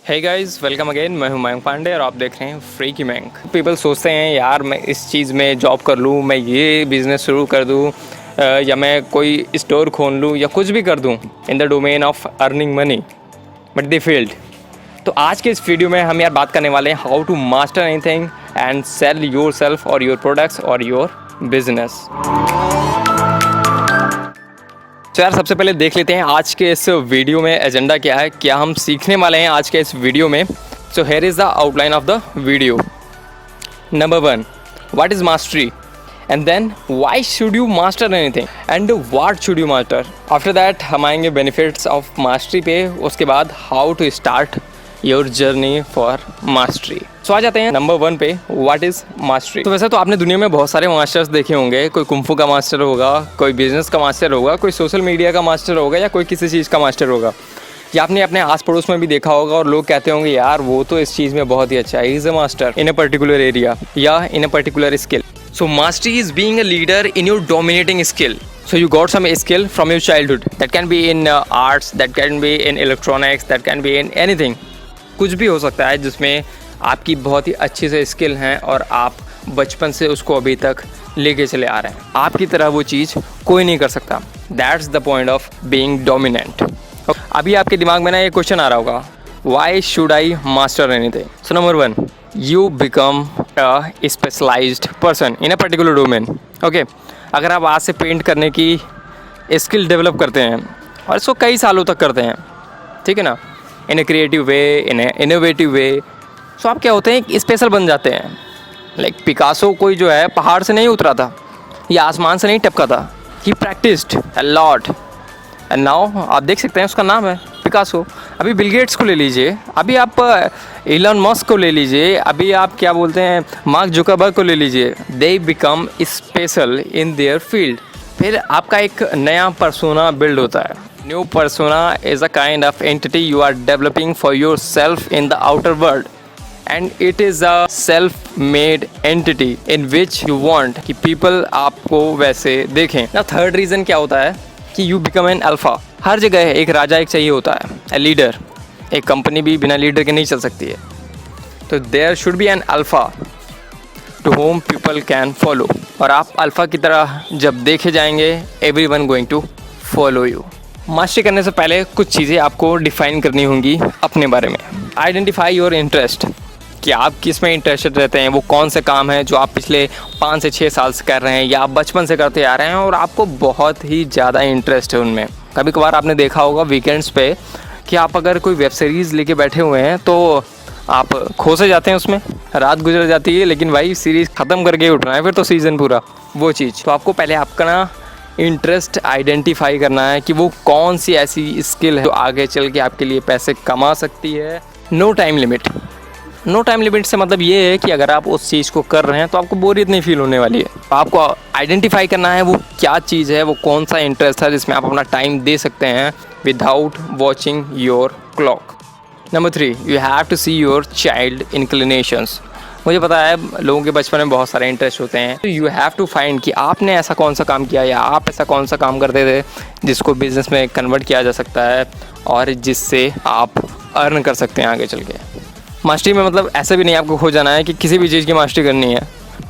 Hey guys, welcome again. मैं हूं मयंक पांडे और आप देख रहे हैं फ्री की मयंक। पीपल सोचते हैं यार मैं इस चीज़ में जॉब कर लूं, मैं ये बिज़नेस शुरू कर दूं, या मैं कोई स्टोर खोल लूं या कुछ भी कर दूं in the domain of earning money, but they failed. तो आज के इस वीडियो में हम यार बात करने वाले हैं how to master anything and sell yourself और योर प्रोडक्ट्स और योर बिजनेस। तो यार सबसे पहले देख लेते हैं आज के इस वीडियो में एजेंडा क्या है, क्या हम सीखने वाले हैं आज के इस वीडियो में। So here is the outline of the video. Number 1, what is mastery, and then why should you master anything and what should you master. After that हम आएंगे बेनिफिट्स ऑफ मास्टरी पे, उसके बाद how to start your journey for mastery. So आ जाते हैं number 1 पे, what is mastery. तो वैसे तो आपने दुनिया में बहुत सारे मास्टर्स देखे होंगे, कोई कुंफू का मास्टर होगा, कोई बिजनेस का मास्टर होगा, कोई सोशल मीडिया का मास्टर होगा, या कोई किसी चीज़ का मास्टर होगा। या आपने अपने आस पड़ोस में भी देखा होगा और लोग कहते होंगे यार वो तो इस चीज़ में बहुत ही अच्छा है, is a master in a particular area या in a particular skill. So mastery is being a leader in your dominating skill. So you got some skill from your childhood. That can be in arts, that can be in electronics, that can be in anything. कुछ भी हो सकता है जिसमें आपकी बहुत ही अच्छी से स्किल हैं और आप बचपन से उसको अभी तक लेके चले आ रहे हैं। आपकी तरह वो चीज़ कोई नहीं कर सकता. That's the point of being dominant. अभी आपके दिमाग में ना ये क्वेश्चन आ रहा होगा, Why should I master anything? So number 1, you become a specialized person in a particular domain. Okay. अगर आप आज से पेंट करने की स्किल डेवलप करते हैं और इसको कई सालों तक करते हैं, ठीक है ना, इन a creative way, in A innovative वे, सो आप क्या होते हैं, एक स्पेशल बन जाते हैं. लाइक पिकासो कोई जो है पहाड़ से नहीं उतरा था या आसमान से नहीं टपका था. He practised a lot and now आप देख सकते हैं उसका नाम है पिकासो. अभी बिल गेट्स को ले लीजिए, अभी आप इलॉन मस्क को ले लीजिए, अभी आप क्या बोलते हैं मार्क जुकरबर्ग को ले लीजिए. They become special in their field. फिर आपका एक नया पर्सोना बिल्ड होता है. New persona is a kind of entity you are developing for yourself in the outer world, and it is a self made entity in which you want कि people आपको वैसे देखें. ना third reason क्या होता है कि you become N alpha. हर जगह एक राजा एक चाहिए होता है, ए लीडर. एक कंपनी भी बिना लीडर के नहीं चल सकती है. तो there should be an alpha to whom people can follow. और आप अल्फ़ा की तरह जब देखे जाएंगे, everyone going to follow you. Mastery करने से पहले कुछ चीज़ें आपको डिफ़ाइन करनी होंगी अपने बारे में. आइडेंटिफाई योर इंटरेस्ट, कि आप किस में इंटरेस्टेड रहते हैं, वो कौन से काम हैं जो आप पिछले 5 से 6 साल से कर रहे हैं या आप बचपन से करते आ रहे हैं और आपको बहुत ही ज़्यादा इंटरेस्ट है उनमें. कभी कभार आपने देखा होगा वीकेंड्स पे कि आप अगर कोई वेब सीरीज़ लेके बैठे हुए हैं तो आप खो से जाते हैं उसमें, रात गुजर जाती है, लेकिन भाई सीरीज़ ख़त्म करके उठना है फिर तो सीज़न पूरा, वो चीज़. तो आपको पहले आपका ना इंटरेस्ट आइडेंटिफाई करना है कि वो कौन सी ऐसी स्किल है जो आगे चल के आपके लिए पैसे कमा सकती है. No time limit. No time limit से मतलब ये है कि अगर आप उस चीज़ को कर रहे हैं तो आपको बोरियत नहीं फील होने वाली है. आपको आइडेंटिफाई करना है वो क्या चीज़ है, वो कौन सा इंटरेस्ट है जिसमें आप अपना टाइम दे सकते हैं without watching your clock. Number 3, you have to see your child inclinations. मुझे पता है लोगों के बचपन में बहुत सारे इंटरेस्ट होते हैं. तो यू हैव टू फाइंड कि आपने ऐसा कौन सा काम किया या आप ऐसा कौन सा काम करते थे जिसको बिज़नेस में कन्वर्ट किया जा सकता है और जिससे आप अर्न कर सकते हैं आगे चल के. मास्टरी में मतलब ऐसे भी नहीं आपको खो जाना है कि किसी भी चीज़ की मास्टरी करनी है.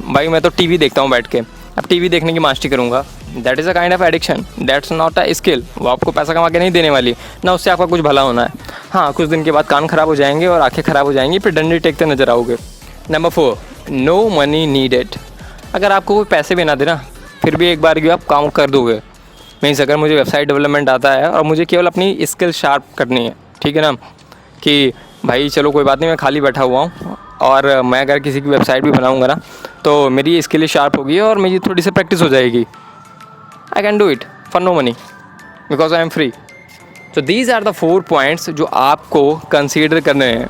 भाई मैं तो टीवी देखता हूँ बैठ के, अब टीवी देखने की मास्टरी करूँगा, that is a kind of addiction. That's not a skill. वो आपको पैसा कमा के नहीं देने वाली, ना उससे आपका कुछ भला होना है. हाँ, कुछ दिन के बाद कान ख़राब हो जाएंगे और आँखें ख़राब हो जाएंगी, फिर डंडे टेकते नजर आओगे. Number 4, no money needed. अगर आपको कोई पैसे भी ना देना फिर भी एक बार आप काम कर दोगे. मीन्स अगर मुझे वेबसाइट डेवलपमेंट आता है और मुझे केवल अपनी स्किल शार्प करनी है, ठीक है ना, कि भाई चलो कोई बात नहीं, मैं खाली बैठा हुआ हूँ और मैं अगर किसी की वेबसाइट भी बनाऊँगा ना तो मेरी स्किल शार्प होगी और मेरी थोड़ी सी प्रैक्टिस हो जाएगी. I can do it for no money because I am free. तो दीज आर द 4 पॉइंट्स जो आपको कंसीडर करने हैं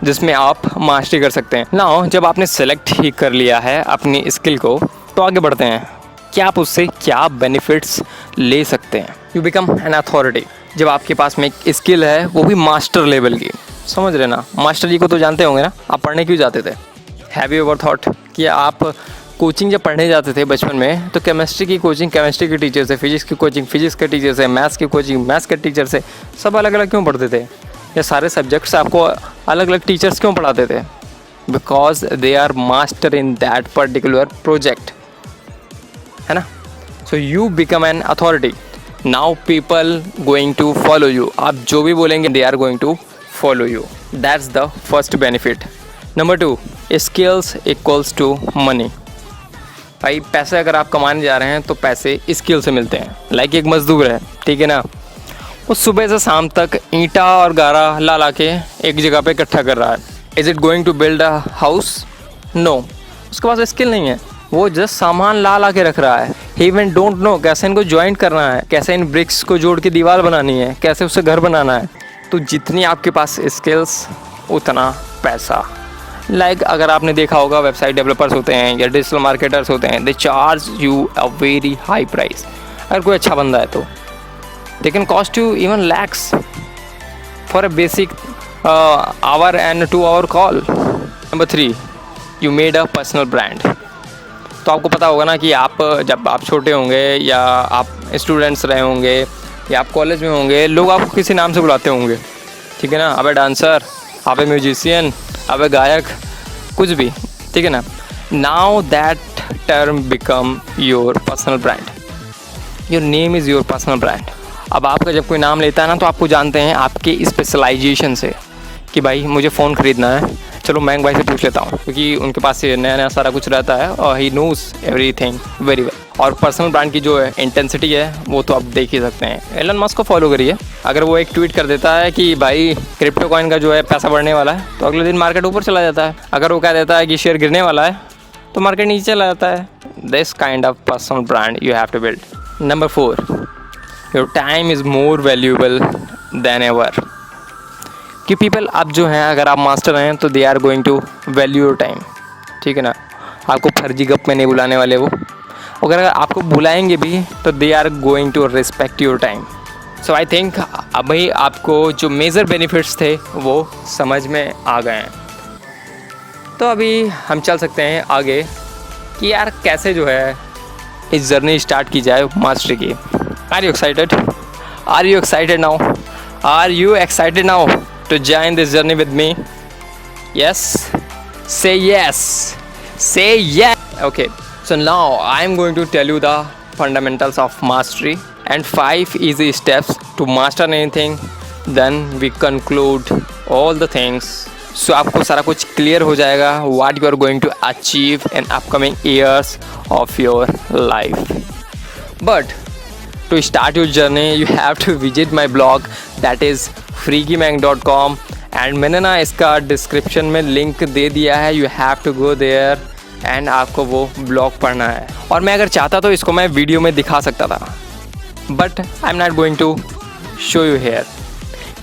जिसमें आप मास्टरी कर सकते हैं. नाउ जब आपने सेलेक्ट ही कर लिया है अपनी स्किल को तो आगे बढ़ते हैं कि आप उससे क्या बेनिफिट्स ले सकते हैं. You become an authority. जब आपके पास में एक स्किल है वो भी मास्टर लेवल की, समझ रहे ना, मास्टर जी को तो जानते होंगे ना, आप पढ़ने क्यों जाते थे. हैव यू एवर थॉट कि आप कोचिंग जब पढ़ने जाते थे बचपन में तो केमिस्ट्री की कोचिंग केमिस्ट्री के टीचर से, फिजिक्स की कोचिंग फिजिक्स के टीचर से, मैथ्स की कोचिंग मैथ्स के टीचर से, सब अलग अलग क्यों पढ़ते थे. ये सारे सब्जेक्ट्स आपको अलग अलग टीचर्स क्यों पढ़ाते थे? Because they are master in that particular project, है ना. So you become an authority. Now people going to follow you. आप जो भी बोलेंगे they are going to follow you. That's the first benefit. Number 2, skills equals to money. भाई पैसे अगर आप कमाने जा रहे हैं तो पैसे स्किल से मिलते हैं. लाइक एक मजदूर है, ठीक है ना, वो सुबह से शाम तक ईंटा और गारा ला ला के एक जगह पे इकट्ठा कर रहा है. Is it going to build a house? No, उसके पास स्किल नहीं है. वो जस्ट सामान ला ला के रख रहा है. ही इवन डोंट नो कैसे इनको ज्वाइंट करना है, कैसे इन ब्रिक्स को जोड़ के दीवार बनानी है, कैसे उससे घर बनाना है. तो जितनी आपके पास स्किल्स उतना पैसा. लाइक अगर आपने देखा होगा वेबसाइट डेवलपर्स होते हैं या डिजिटल मार्केटर्स होते हैं, they charge you a very high price. अगर कोई अच्छा बंदा है तो they can cost you even lakhs for a basic our and 2 hour call. Number 3, you made a personal brand. तो आपको पता होगा ना कि आप जब आप छोटे होंगे या आप स्टूडेंट्स रहे होंगे या आप कॉलेज में होंगे, लोग आपको किसी नाम से बुलाते होंगे, ठीक है ना. अबे डांसर, अबे म्यूजिशियन, अबे गायक, कुछ भी, ठीक है ना. Now that term become your personal brand. Your name is your personal brand. अब आपका जब कोई नाम लेता है ना तो आपको जानते हैं आपके स्पेशलाइजेशन से कि भाई मुझे फ़ोन ख़रीदना है, चलो मयंक भाई से पूछ लेता हूँ, क्योंकि उनके पास ये नया नया सारा कुछ रहता है और he knows everything very well. और पर्सनल ब्रांड की जो है इंटेंसिटी है वो तो आप देख ही सकते हैं. एलन मस्क को फॉलो करिए. अगर वो एक ट्वीट कर देता है कि भाई क्रिप्टो कॉइन का जो है पैसा बढ़ने वाला है, तो अगले दिन मार्केट ऊपर चला जाता है. अगर वो कह देता है कि शेयर गिरने वाला है तो मार्केट नीचे चला जाता है. This kind of personal brand you have to build. Number 4, your time is more valuable than ever. कि पीपल अब जो हैं, अगर आप मास्टर हैं तो they are going to value your time, ठीक है ना. आपको फर्जी गप में नहीं बुलाने वाले वो. अगर आपको बुलाएंगे भी तो they are going to respect your time. So I think अभी आपको जो मेजर बेनिफिट्स थे वो समझ में आ गए हैं. तो अभी हम चल सकते हैं आगे कि यार कैसे जो है इस जर्नी स्टार्ट की जाए मास्टरी की. Are you excited? Are you excited now? Are you excited now to join this journey with me? Yes? Say yes. Say yes. Okay. So now I'm going to tell you the fundamentals of mastery and 5 easy steps to master anything. Then we conclude all the things. So आपको सारा कुछ clear हो जाएगा what you are going to achieve in upcoming years of your life. But to start your journey you have to visit my blog, that is freakymank.com. And मैंने ना इसका description में link दे दिया है. You have to go there and आपको वो blog पढ़ना है. और मैं अगर चाहता तो इसको मैं वीडियो में दिखा सकता था, but I am not going to show you here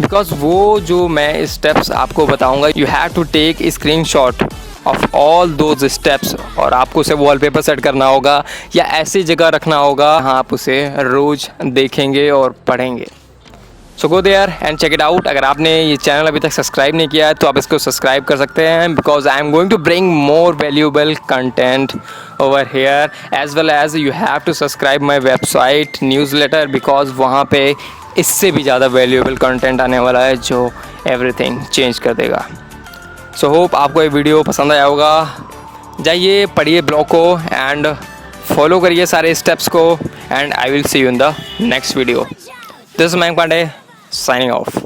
because वो जो मैं स्टेप्स आपको बताऊंगा you have to take screenshot of all those steps. और आपको उसे वॉलपेपर सेट करना होगा या ऐसी जगह रखना होगा हाँ आप उसे रोज़ देखेंगे और पढ़ेंगे. So go there and check it out. अगर आपने ये चैनल अभी तक सब्सक्राइब नहीं किया है तो आप इसको सब्सक्राइब कर सकते हैं because I am going to bring more valuable content over here as well as you have to subscribe my website newsletter because वहाँ पे इससे भी ज़्यादा वैल्यूएबल कंटेंट आने वाला है जो एवरीथिंग चेंज कर देगा. सो होप आपको ये वीडियो पसंद आया होगा. जाइए पढ़िए ब्लॉग को एंड फॉलो करिए सारे स्टेप्स को and I will see you in the next video. This is Mayank Pandey signing off.